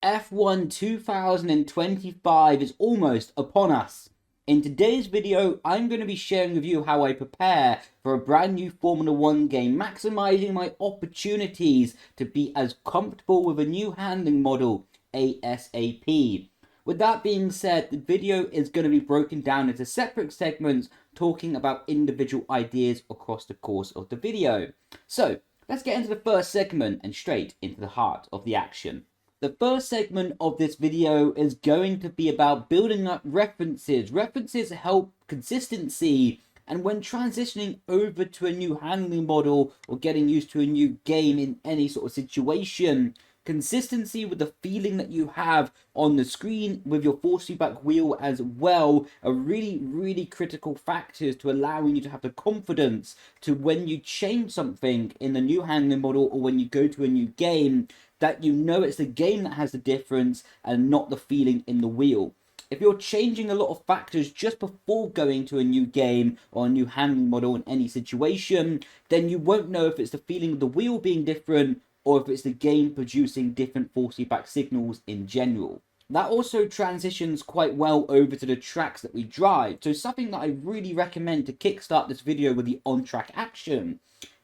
F1 2025 is almost upon us. In today's video, I'm going to be sharing with you how I prepare for a brand new Formula 1 game, maximizing my opportunities to be as comfortable with a new handling model ASAP. With that being said, the video is going to be broken down into separate segments, talking about individual ideas across the course of the video. So, let's get into the first segment and straight into the heart of the action. The first segment of this video is going to be about building up references. References help consistency, and when transitioning over to a new handling model or getting used to a new game in any sort of situation, consistency with the feeling that you have on the screen with your force feedback wheel as well are really critical factors to allowing you to have the confidence to, when you change something in the new handling model or when you go to a new game, that you know it's the game that has the difference and not the feeling in the wheel. If you're changing a lot of factors just before going to a new game or a new handling model in any situation, then you won't know if it's the feeling of the wheel being different or if it's the game producing different force feedback signals in general. That also transitions quite well over to the tracks that we drive. So something that I really recommend to kickstart this video with the on-track action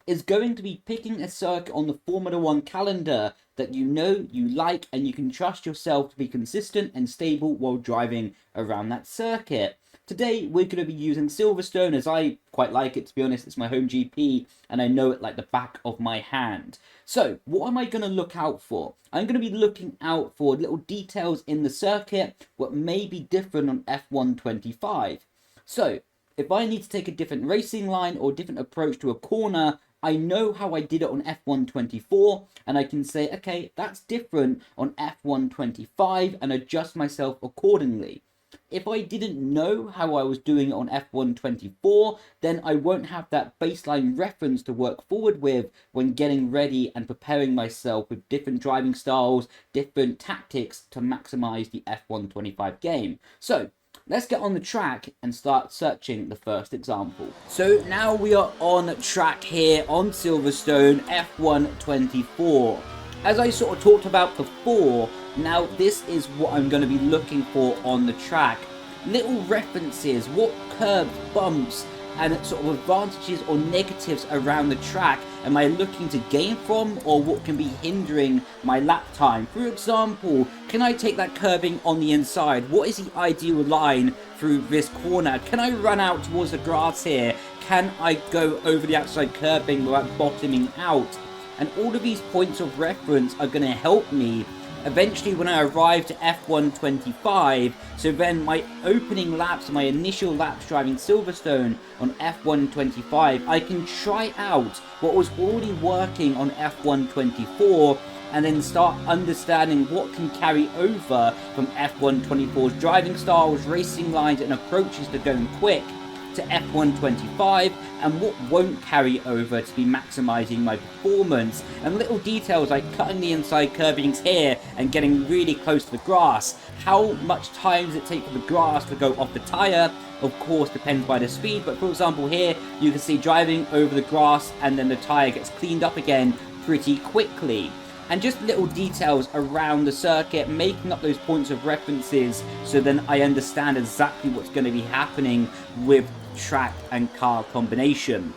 is going to be picking a circuit on the Formula 1 calendar that you know, you like, and you can trust yourself to be consistent and stable while driving around that circuit. Today, we're going to be using Silverstone, as I quite like it, to be honest. It's my home GP, and I know it like the back of my hand. So, what am I going to look out for? I'm going to be looking out for little details in the circuit, what may be different on F1 25. So, if I need to take a different racing line or different approach to a corner, I know how I did it on F1 24, and I can say, okay, that's different on F1 25, and adjust myself accordingly. If I didn't know how I was doing it on F1 24, then I won't have that baseline reference to work forward with when getting ready and preparing myself with different driving styles, different tactics to maximize the F1 25 game. So, let's get on the track and start searching the first example. So now we are on track here on Silverstone F1 24. As I sort of talked about before, now this is what I'm going to be looking for on the track. Little references, what curbs, bumps, and sort of advantages or negatives around the track am I looking to gain from, or what can be hindering my lap time? For example, can I take that curbing on the inside? What is the ideal line through this corner? Can I run out towards the grass here? Can I go over the outside curbing without bottoming out? And all of these points of reference are going to help me eventually when I arrive to F1 25, so then my opening laps, my initial laps driving Silverstone on F1 25, I can try out what was already working on F1 24 and then start understanding what can carry over from F1 24's driving styles, racing lines and approaches to going quick to F1 25, and what won't carry over to be maximizing my performance, and little details like cutting the inside curbings here and getting really close to the grass. How much time does it take for the grass to go off the tire? Of course, depends by the speed, but for example here, you can see driving over the grass and then the tire gets cleaned up again pretty quickly. And just little details around the circuit, making up those points of references so then I understand exactly what's going to be happening with track and car combination.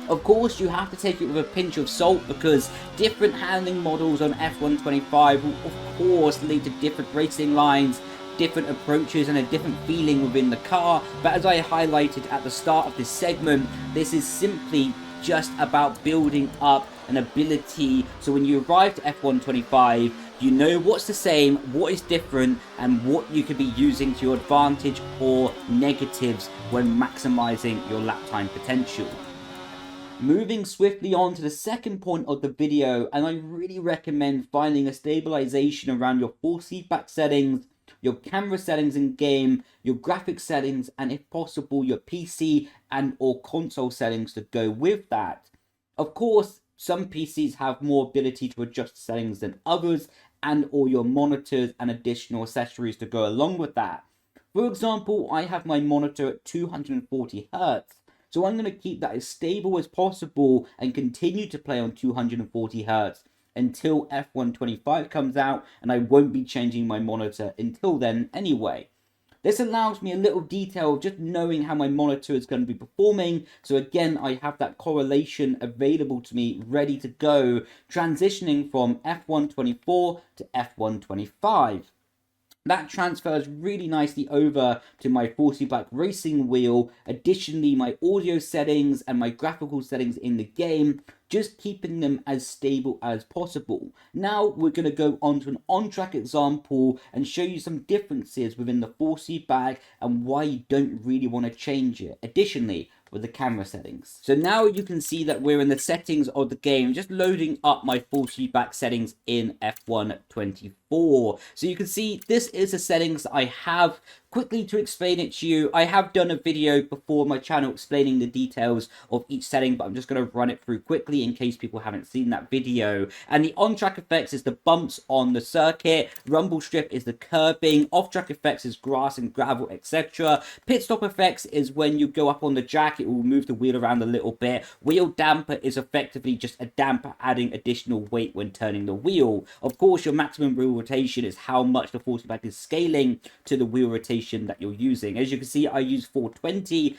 Of course, you have to take it with a pinch of salt because different handling models on F1 25 will of course lead to different racing lines, different approaches and a different feeling within the car. But as I highlighted at the start of this segment, this is simply just about building up an ability, so when you arrive to F1 25, you know what's the same, what is different, and what you could be using to your advantage or negatives when maximizing your lap time potential. Moving swiftly on to the second point of the video, and I really recommend finding a stabilization around your force feedback settings, your camera settings in game, your graphics settings, and if possible your PC and or console settings to go with that. Of course, some PCs have more ability to adjust settings than others, and or your monitors and additional accessories to go along with that. For example, I have my monitor at 240 Hz, so I'm going to keep that as stable as possible and continue to play on 240 Hz. until F125 comes out, and I won't be changing my monitor until then anyway. This allows me a little detail of just knowing how my monitor is going to be performing. So again, I have that correlation available to me ready to go, transitioning from F124 to F125. That transfers really nicely over to my 40 Black racing wheel. Additionally, my audio settings and my graphical settings in the game, just keeping them as stable as possible. Now we're going to go on to an on-track example and show you some differences within the 4C bag and why you don't really want to change it. Additionally, with the camera settings. So now you can see that we're in the settings of the game, just loading up my full feedback settings in F124. So you can see this is the settings that I have. Quickly to explain it to you, I have done a video before on my channel explaining the details of each setting, but I'm just going to run it through quickly in case people haven't seen that video. And the on-track effects is the bumps on the circuit, rumble strip is the curbing, off-track effects is grass and gravel, etc. Pit stop effects is when you go up on the jack, it will move the wheel around a little bit. Wheel damper is effectively just a damper adding additional weight when turning the wheel. Of course, your maximum wheel rotation is how much the 40 back is scaling to the wheel rotation that you're using. As you can see, I use 420.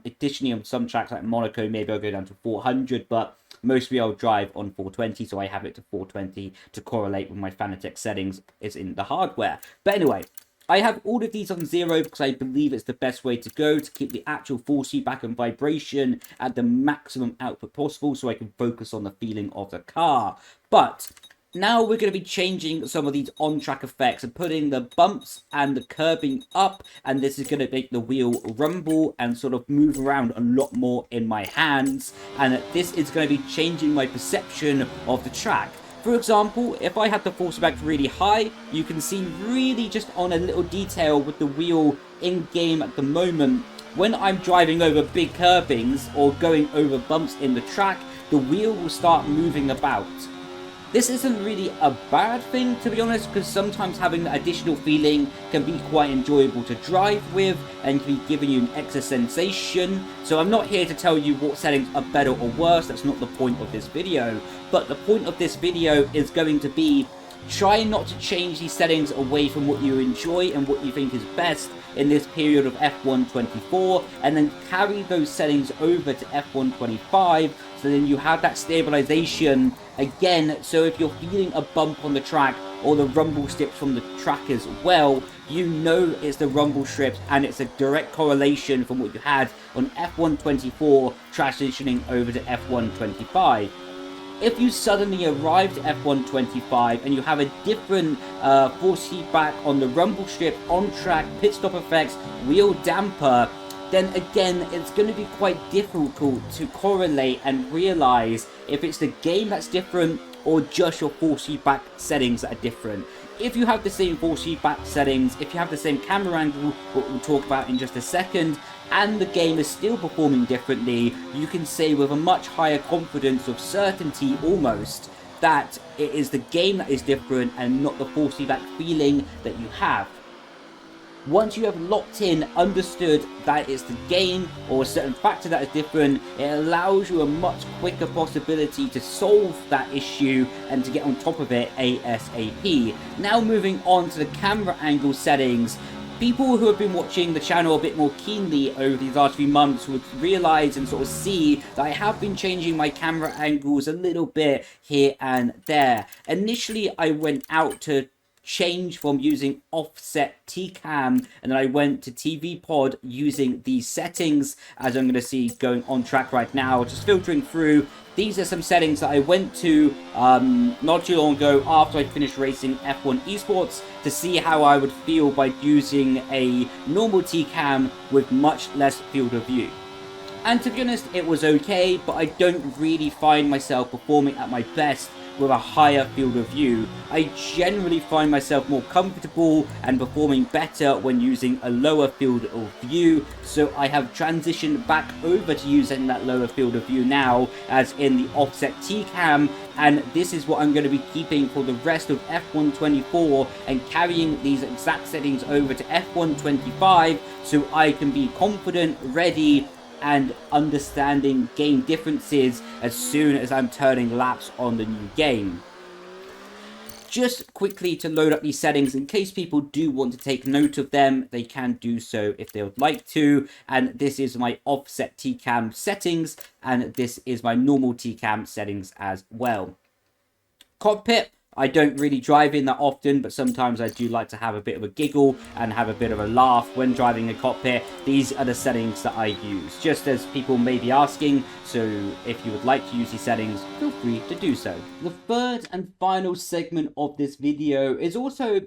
Additionally, on some tracks like Monaco, maybe I'll go down to 400, but mostly I'll drive on 420, so I have it to 420 to correlate with my Fanatec settings is in the hardware. But anyway, I have all of these on 0 because I believe it's the best way to go to keep the actual force feedback and vibration at the maximum output possible so I can focus on the feeling of the car. But now we're going to be changing some of these on-track effects and putting the bumps and the curbing up, and this is going to make the wheel rumble and sort of move around a lot more in my hands, and this is going to be changing my perception of the track. For example, if I had the force back really high, you can see really just on a little detail with the wheel in game at the moment, when I'm driving over big curbings or going over bumps in the track, the wheel will start moving about. This isn't really a bad thing, to be honest, because sometimes having that additional feeling can be quite enjoyable to drive with and can be giving you an extra sensation. So I'm not here to tell you what settings are better or worse, that's not the point of this video. But the point of this video is going to be try not to change these settings away from what you enjoy and what you think is best in this period of F124, and then carry those settings over to F125, so then you have that stabilization again. So if you're feeling a bump on the track or the rumble strips from the track as well, you know it's the rumble strips, and it's a direct correlation from what you had on F124 transitioning over to F125. If you suddenly arrive to F125 and you have a different force feedback on the rumble strip, on-track, pit stop effects, wheel damper, then again, it's going to be quite difficult to correlate and realize if it's the game that's different or just your force feedback settings that are different. If you have the same force feedback settings, if you have the same camera angle, what we'll talk about in just a second, and the game is still performing differently, you can say with a much higher confidence of certainty almost that it is the game that is different and not the force feedback feeling that you have. Once you have locked in, understood that it's the game or a certain factor that is different, it allows you a much quicker possibility to solve that issue and to get on top of it ASAP. Now moving on to the camera angle settings. People who have been watching the channel a bit more keenly over these last few months would realize and sort of see that I have been changing my camera angles a little bit here and there. Initially, I went out to change from using offset T-cam, and then I went to TV pod using these settings, as I'm going to see going on track right now, just filtering through. These are some settings that I went to not too long ago after I finished racing F1 esports to see how I would feel by using a normal T-cam with much less field of view. And to be honest, it was okay, but I don't really find myself performing at my best with a higher field of view. I generally find myself more comfortable and performing better when using a lower field of view, so I have transitioned back over to using that lower field of view now, as in the offset T-cam, and this is what I'm going to be keeping for the rest of F124 and carrying these exact settings over to F125 so I can be confident, ready, and understanding game differences as soon as I'm turning laps on the new game. just quickly to load up these settings in case people do want to take note of them, they can do so if they would like to. And this is my offset TCAM settings, and this is my normal TCAM settings as well. Cockpit, I don't really drive in that often, but sometimes I do like to have a bit of a giggle and have a bit of a laugh when driving a cockpit. These are the settings that I use, just as people may be asking, so if you would like to use these settings, feel free to do so. The third and final segment of this video is also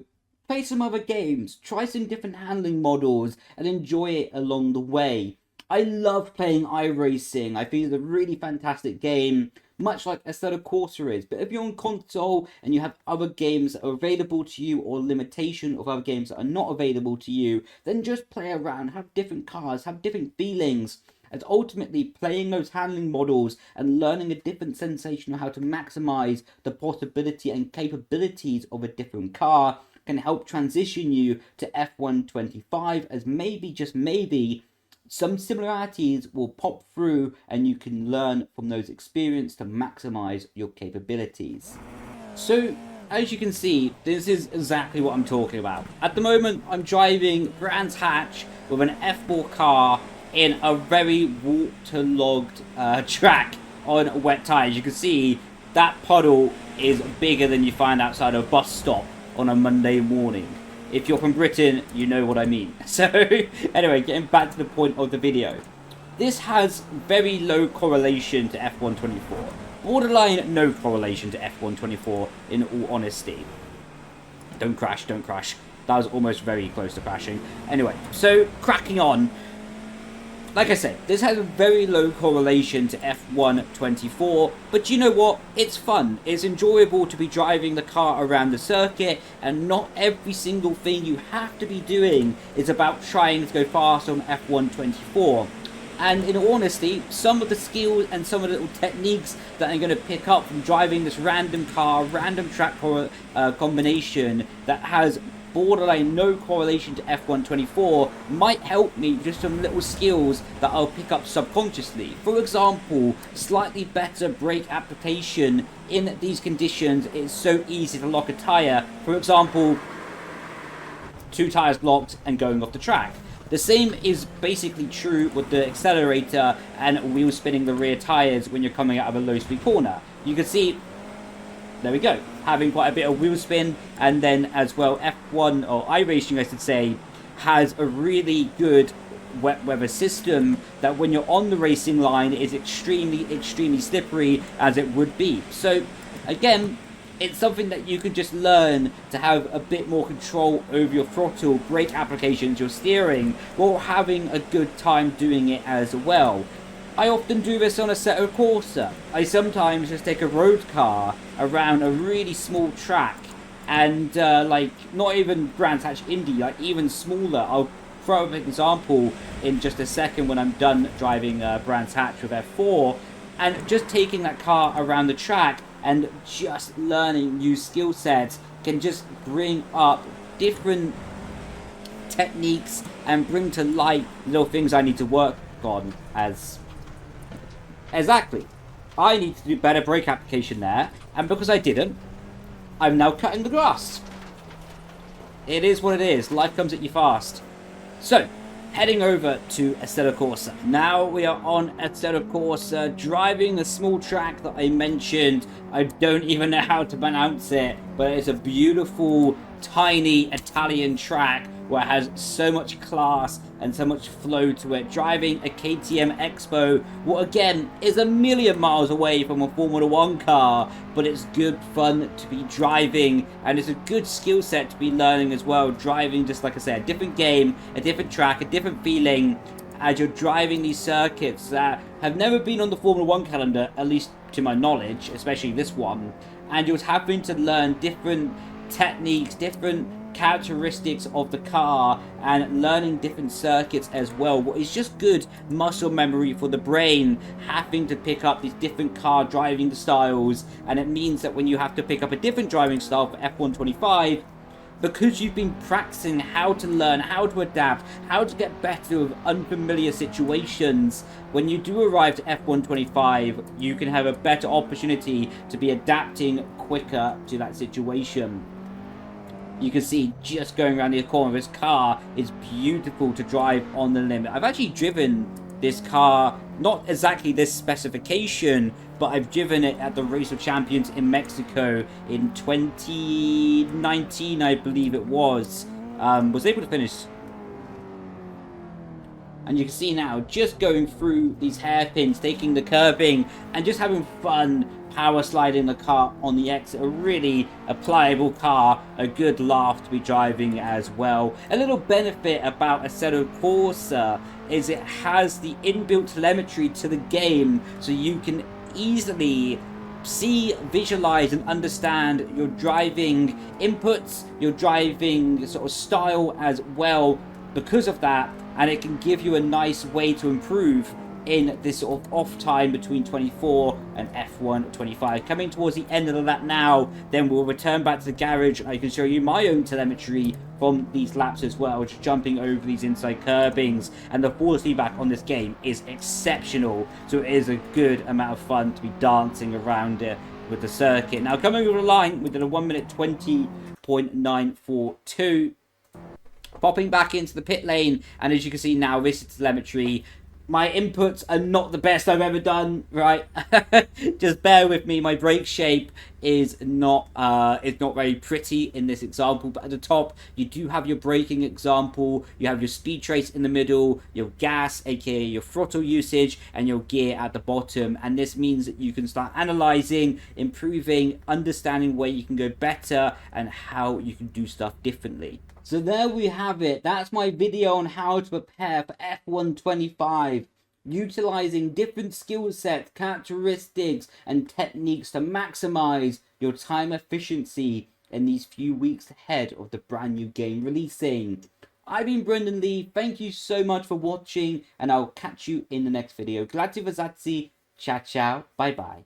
play some other games, try some different handling models, and enjoy it along the way. I love playing iRacing. I think it's a really fantastic game, much like Assetto Corsa is. But if you're on console and you have other games that are available to you, or limitation of other games that are not available to you, then just play around, have different cars, have different feelings. And ultimately, playing those handling models and learning a different sensation of how to maximize the possibility and capabilities of a different car can help transition you to F1 25, as maybe, just maybe, some similarities will pop through and you can learn from those experiences to maximize your capabilities. So, as you can see, this is exactly what I'm talking about. At the moment, I'm driving Brands Hatch with an F4 car in a very waterlogged track on wet tyres. You can see that puddle is bigger than you find outside a bus stop on a Monday morning. If you're from Britain, you know what I mean. So, anyway, getting back to the point of the video. This has very low correlation to F1 24. Borderline no correlation to F1 24, in all honesty. Don't crash, don't crash. That was almost very close to crashing. Anyway, so, cracking on. Like I said, this has a very low correlation to F1 24, but you know what? It's fun. It's enjoyable to be driving the car around the circuit, and not every single thing you have to be doing is about trying to go fast on F1 24. And in all honesty, some of the skills and some of the little techniques that I'm going to pick up from driving this random car, random track combination that has borderline no correlation to F1 24 might help me with just some little skills that I'll pick up subconsciously. For example, slightly better brake application in these conditions. It's so easy to lock a tyre. For example, 2 tyres locked and going off the track. The same is basically true with the accelerator and wheel spinning the rear tyres when you're coming out of a low speed corner. You can see, there we go, having quite a bit of wheel spin, and then as well F1, or iRacing I should say, has a really good wet weather system that when you're on the racing line is extremely slippery, as it would be. So again, it's something that you can just learn to have a bit more control over your throttle, brake applications, your steering, while having a good time doing it as well. I often do this on Assetto Corsa. I sometimes just take a road car around a really small track, and like, not even Brands Hatch Indy, like even smaller. I'll throw up an example in just a second when I'm done driving Brands Hatch with F4, and just taking that car around the track and just learning new skill sets can just bring up different techniques and bring to light little things I need to work on. As exactly, I need to do better brake application there, and because I didn't, I'm now cutting the grass. It is what it is. Life comes at you fast. So, heading over to Assetto Corsa. Now we are on Assetto Corsa, driving the small track that I mentioned. I don't even know how to pronounce it, but it's a beautiful, tiny Italian track where it has so much class and so much flow to it. Driving a KTM Expo, what again is a million miles away from a Formula 1 car, but it's good fun to be driving, and it's a good skill set to be learning as well. Driving, just like I said, a different game, a different track, a different feeling, as you're driving these circuits that have never been on the Formula 1 calendar, at least to my knowledge, especially this one, and you're having to learn different techniques, different characteristics of the car, and learning different circuits as well. What is just good muscle memory for the brain, having to pick up these different car driving styles. And it means that when you have to pick up a different driving style for F1 25, because you've been practicing how to learn, how to adapt, how to get better with unfamiliar situations. When you do arrive to F125, you can have a better opportunity to be adapting quicker to that situation. You can see just going around the corner of his car is beautiful to drive on the limit. I've actually driven this car, not exactly this specification, but I've driven it at the Race of Champions in Mexico in 2019, I believe it was. Was able to finish. And you can see now, just going through these hairpins, taking the curving, and just having fun power sliding the car on the exit. A pliable car, a good laugh to be driving as well. A little benefit about Assetto Corsa is it has the inbuilt telemetry to the game, so you can easily see, visualize, and understand your driving inputs, your driving sort of style as well because of that, and it can give you a nice way to improve in this sort of off time between 24 and F1 25. Coming towards the end of the lap now, then we'll return back to the garage and I can show you my own telemetry from these laps as well, just jumping over these inside curbings, and the force feedback on this game is exceptional, so it is a good amount of fun to be dancing around it with the circuit. Now coming over the line, we did a 1 minute 20.942. Popping back into the pit lane, and as you can see now, this is telemetry. My inputs are not the best I've ever done, right? Just bear with me. My brake shape is not very pretty in this example, but at the top you do have your braking example, you have your speed trace in the middle, your gas, aka your throttle usage, and your gear at the bottom. And this means that you can start analyzing, improving, understanding where you can go better and how you can do stuff differently. So there we have it. That's my video on how to prepare for F125, utilizing different skill sets, characteristics, and techniques to maximize your time efficiency in these few weeks ahead of the brand new game releasing. I've been Brendon Leigh. Thank you so much for watching, and I'll catch you in the next video. Grazie, ciao, ciao, bye bye.